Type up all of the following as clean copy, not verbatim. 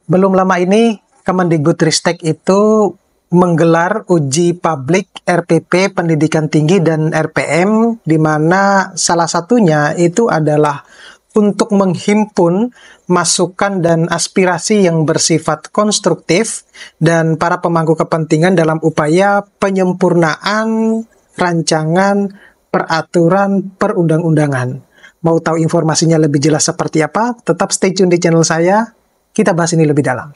Belum lama ini Kemendikbudristek itu menggelar uji publik RPP Pendidikan Tinggi dan RPM, di mana salah satunya itu adalah untuk menghimpun masukan dan aspirasi yang bersifat konstruktif dan para pemangku kepentingan dalam upaya penyempurnaan rancangan peraturan perundang-undangan. Mau tahu informasinya lebih jelas seperti apa? Tetap stay tune di channel saya. Kita bahas ini lebih dalam.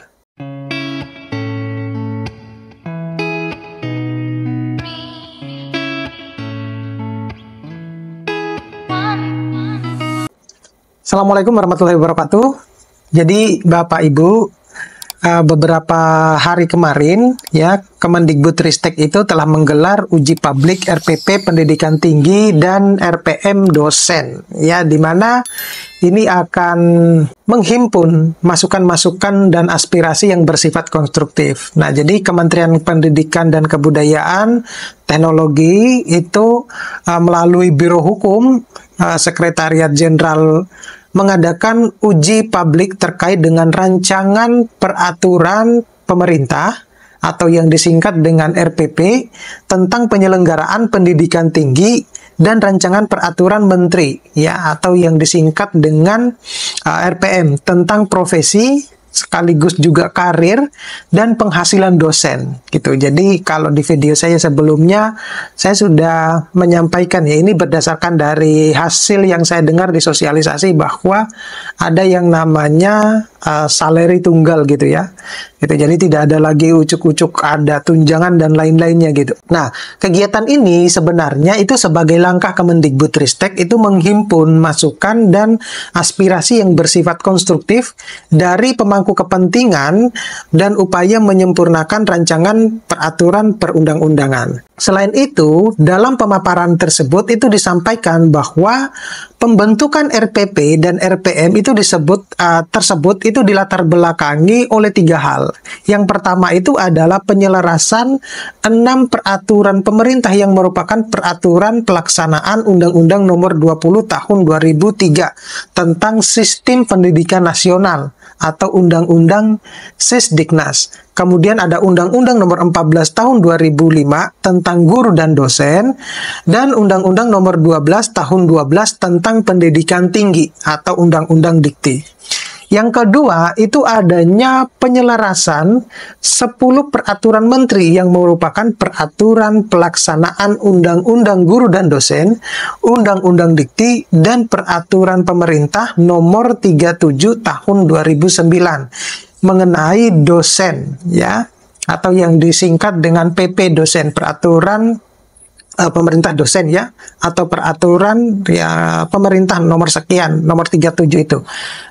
Assalamualaikum warahmatullahi wabarakatuh. Jadi Bapak Ibu, beberapa hari kemarin ya Kemendikbudristek itu telah menggelar uji publik RPP Pendidikan Tinggi dan RPM dosen ya, di mana ini akan menghimpun masukan-masukan dan aspirasi yang bersifat konstruktif. Nah, jadi Kementerian Pendidikan dan Kebudayaan Teknologi itu melalui Biro Hukum Sekretariat Jenderal mengadakan uji publik terkait dengan rancangan peraturan pemerintah atau yang disingkat dengan RPP tentang penyelenggaraan pendidikan tinggi dan rancangan peraturan menteri ya, atau yang disingkat dengan RPM tentang profesi sekaligus juga karir dan penghasilan dosen gitu. Jadi kalau di video saya sebelumnya saya sudah menyampaikan ya, ini berdasarkan dari hasil yang saya dengar di sosialisasi bahwa ada yang namanya salary tunggal gitu ya. Gitu. Jadi tidak ada lagi ucuk-ucuk ada tunjangan dan lain-lainnya gitu. Nah, kegiatan ini sebenarnya itu sebagai langkah Kemendikbudristek itu menghimpun masukan dan aspirasi yang bersifat konstruktif dari pemangku kepentingan dan upaya menyempurnakan rancangan peraturan perundang-undangan. Selain itu, dalam pemaparan tersebut itu disampaikan bahwa pembentukan RPP dan RPM itu tersebut itu dilatar belakangi oleh 3 hal. Yang pertama itu adalah penyelarasan 6 peraturan pemerintah yang merupakan peraturan pelaksanaan Undang-Undang Nomor 20 Tahun 2003 tentang Sistem Pendidikan Nasional atau Undang-Undang Sisdiknas. Kemudian ada Undang-Undang Nomor 14 Tahun 2005 tentang guru dan dosen, dan Undang-Undang Nomor 12 Tahun 12 tentang pendidikan tinggi atau Undang-Undang Dikti. Yang kedua itu adanya penyelarasan 10 peraturan menteri yang merupakan peraturan pelaksanaan Undang-Undang Guru dan Dosen, Undang-Undang Dikti, dan peraturan pemerintah nomor 37 tahun 2009 mengenai dosen ya, atau yang disingkat dengan PP dosen, peraturan pemerintah dosen ya, atau peraturan ya pemerintah nomor sekian, nomor 37 itu.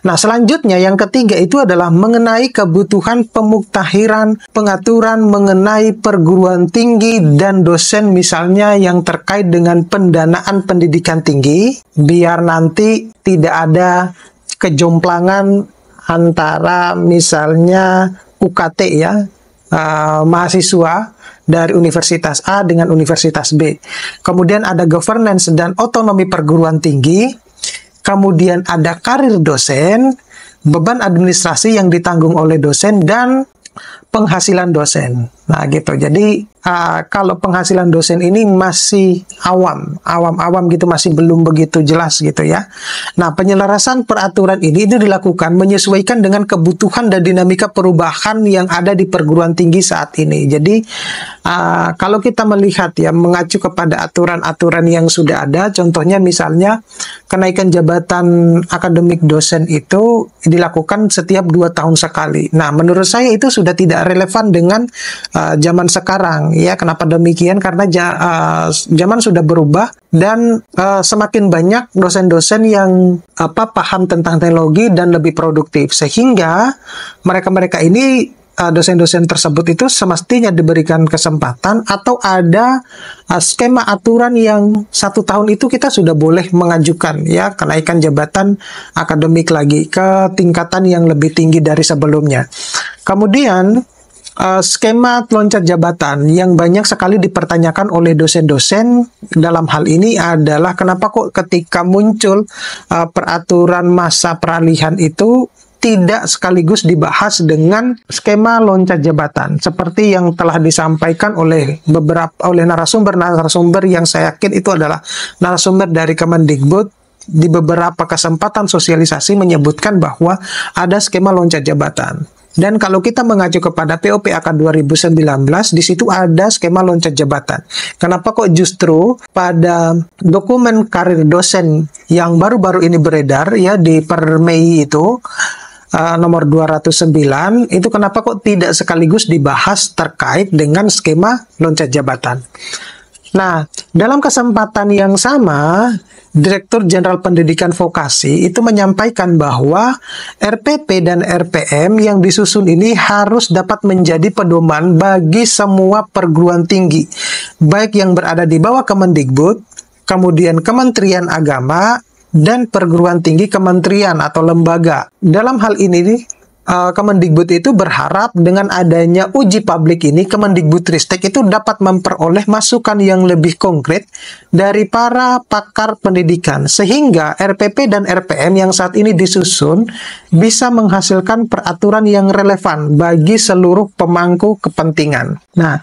Nah, selanjutnya yang ketiga itu adalah mengenai kebutuhan pemuktahiran pengaturan mengenai perguruan tinggi dan dosen, misalnya yang terkait dengan pendanaan pendidikan tinggi, biar nanti tidak ada kejomplangan antara misalnya UKT ya, mahasiswa dari Universitas A dengan Universitas B. Kemudian ada governance dan otonomi perguruan tinggi. Kemudian ada karir dosen, beban administrasi yang ditanggung oleh dosen, dan penghasilan dosen. Nah gitu. Jadi kalau penghasilan dosen ini masih awam gitu, masih belum begitu jelas gitu ya. Nah, penyelarasan peraturan ini itu dilakukan menyesuaikan dengan kebutuhan dan dinamika perubahan yang ada di perguruan tinggi saat ini. Jadi kalau kita melihat ya, mengacu kepada aturan-aturan yang sudah ada, contohnya misalnya kenaikan jabatan akademik dosen itu dilakukan setiap 2 tahun sekali. Nah, menurut saya itu sudah tidak relevan dengan zaman sekarang ya. Kenapa demikian? Karena zaman sudah berubah dan semakin banyak dosen-dosen yang paham tentang teknologi dan lebih produktif, sehingga mereka-mereka ini dosen-dosen tersebut itu semestinya diberikan kesempatan atau ada skema aturan yang 1 tahun itu kita sudah boleh mengajukan ya kenaikan jabatan akademik lagi ke tingkatan yang lebih tinggi dari sebelumnya. Kemudian skema loncat jabatan yang banyak sekali dipertanyakan oleh dosen-dosen dalam hal ini adalah kenapa kok ketika muncul peraturan masa peralihan itu tidak sekaligus dibahas dengan skema loncat jabatan seperti yang telah disampaikan oleh narasumber yang saya yakin itu adalah narasumber dari Kemendikbud. Di beberapa kesempatan sosialisasi menyebutkan bahwa ada skema loncat jabatan. Dan kalau kita mengacu kepada POPAK 2019, di situ ada skema loncat jabatan. Kenapa kok justru pada dokumen karir dosen yang baru-baru ini beredar ya di per Mei itu nomor 209, itu kenapa kok tidak sekaligus dibahas terkait dengan skema loncat jabatan? Nah, dalam kesempatan yang sama, Direktur Jenderal Pendidikan Vokasi itu menyampaikan bahwa RPP dan RPM yang disusun ini harus dapat menjadi pedoman bagi semua perguruan tinggi, baik yang berada di bawah Kemendikbud, kemudian Kementerian Agama, dan perguruan tinggi kementerian atau lembaga. Dalam hal ini, Kemendikbud itu berharap dengan adanya uji publik ini, Kemendikbudristek itu dapat memperoleh masukan yang lebih konkret dari para pakar pendidikan, sehingga RPP dan RPM yang saat ini disusun bisa menghasilkan peraturan yang relevan bagi seluruh pemangku kepentingan. Nah,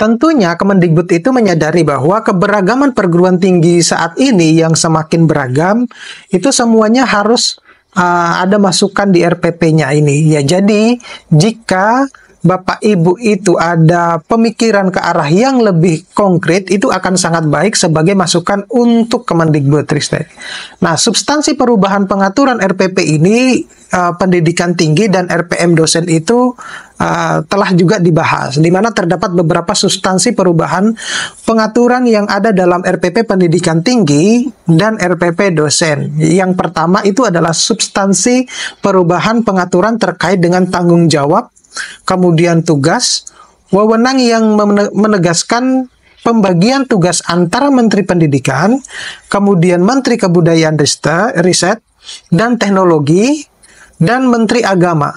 tentunya Kemendikbud itu menyadari bahwa keberagaman perguruan tinggi saat ini yang semakin beragam, itu semuanya harus ada masukan di RPP-nya ini. Ya, jadi jika Bapak Ibu itu ada pemikiran ke arah yang lebih konkret, itu akan sangat baik sebagai masukan untuk Kemendikbudristek. Nah, substansi perubahan pengaturan RPP ini, pendidikan tinggi dan RPM dosen itu telah juga dibahas, di mana terdapat beberapa substansi perubahan pengaturan yang ada dalam RPP pendidikan tinggi dan RPP dosen. Yang pertama itu adalah substansi perubahan pengaturan terkait dengan tanggung jawab, kemudian tugas, wewenang yang menegaskan pembagian tugas antara Menteri Pendidikan, kemudian Menteri Kebudayaan Riset dan Teknologi, dan Menteri Agama.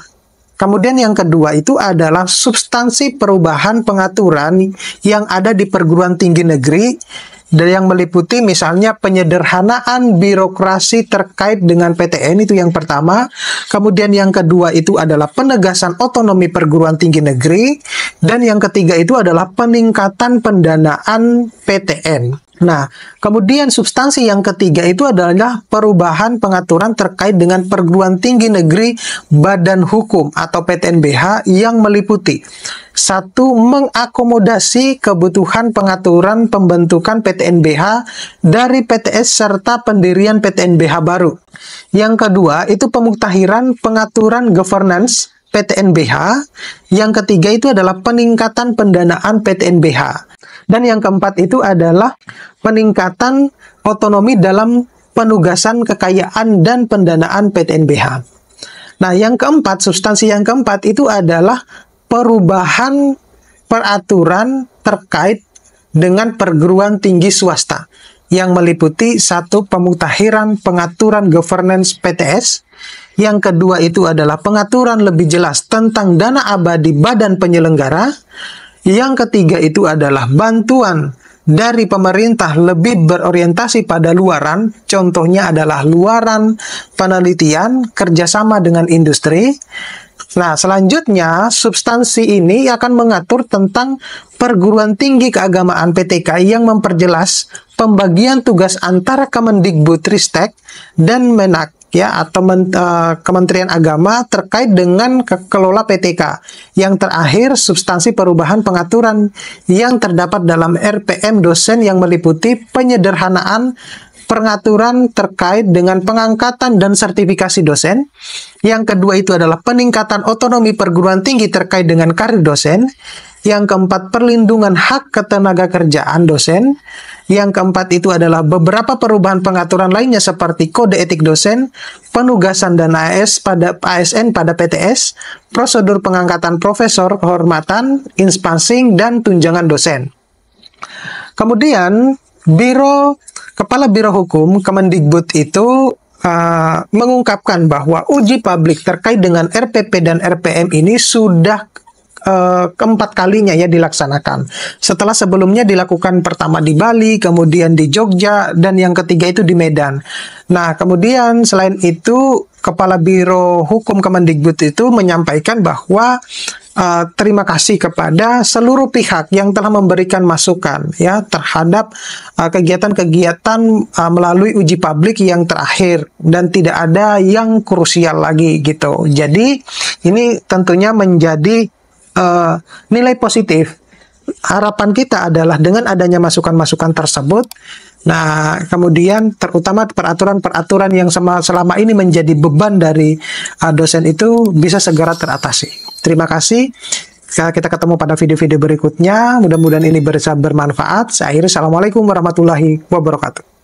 Kemudian yang kedua itu adalah substansi perubahan pengaturan yang ada di perguruan tinggi negeri dan yang meliputi misalnya penyederhanaan birokrasi terkait dengan PTN, itu yang pertama. Kemudian yang kedua itu adalah penegasan otonomi perguruan tinggi negeri, dan yang ketiga itu adalah peningkatan pendanaan PTN. Nah, kemudian substansi yang ketiga itu adalah perubahan pengaturan terkait dengan perguruan tinggi negeri badan hukum atau PTNBH yang meliputi: satu, mengakomodasi kebutuhan pengaturan pembentukan PTNBH dari PTS serta pendirian PTNBH baru. Yang kedua, itu pemuktahiran pengaturan governance PTNBH. Yang ketiga itu adalah peningkatan pendanaan PTNBH. Dan yang keempat itu adalah peningkatan otonomi dalam penugasan kekayaan dan pendanaan PTNBH. Nah, yang keempat, substansi yang keempat itu adalah perubahan peraturan terkait dengan perguruan tinggi swasta yang meliputi: satu, pemuktahiran pengaturan governance PTS. Yang kedua itu adalah pengaturan lebih jelas tentang dana abadi badan penyelenggara. Yang ketiga itu adalah bantuan dari pemerintah lebih berorientasi pada luaran, contohnya adalah luaran penelitian kerjasama dengan industri. Nah, selanjutnya substansi ini akan mengatur tentang perguruan tinggi keagamaan PTK yang memperjelas pembagian tugas antara Kemendikbudristek dan Menak atau Kementerian Agama terkait dengan kelola PTK. Yang terakhir, substansi perubahan pengaturan yang terdapat dalam RPM dosen yang meliputi penyederhanaan pengaturan terkait dengan pengangkatan dan sertifikasi dosen. Yang kedua itu adalah peningkatan otonomi perguruan tinggi terkait dengan karir dosen. Yang keempat, perlindungan hak ketenagakerjaan dosen. Yang keempat itu adalah beberapa perubahan pengaturan lainnya seperti kode etik dosen, penugasan dan ASN pada PTS, prosedur pengangkatan profesor kehormatan, inspansing, dan tunjangan dosen. Kemudian, Kepala Biro Hukum Kemendikbud itu mengungkapkan bahwa uji publik terkait dengan RPP dan RPM ini sudah keempat kalinya ya dilaksanakan. Setelah sebelumnya dilakukan pertama di Bali, kemudian di Jogja, dan yang ketiga itu di Medan. Nah, kemudian selain itu Kepala Biro Hukum Kemendikbud itu menyampaikan bahwa terima kasih kepada seluruh pihak yang telah memberikan masukan ya terhadap kegiatan-kegiatan melalui uji publik yang terakhir, dan tidak ada yang krusial lagi gitu. Jadi ini tentunya menjadi nilai positif. Harapan kita adalah dengan adanya masukan-masukan tersebut, nah kemudian terutama peraturan-peraturan yang selama ini menjadi beban dari dosen itu bisa segera teratasi. Terima kasih. Kita ketemu pada video-video berikutnya. Mudah-mudahan ini bisa bermanfaat. Saya akhiri. Assalamualaikum warahmatullahi wabarakatuh.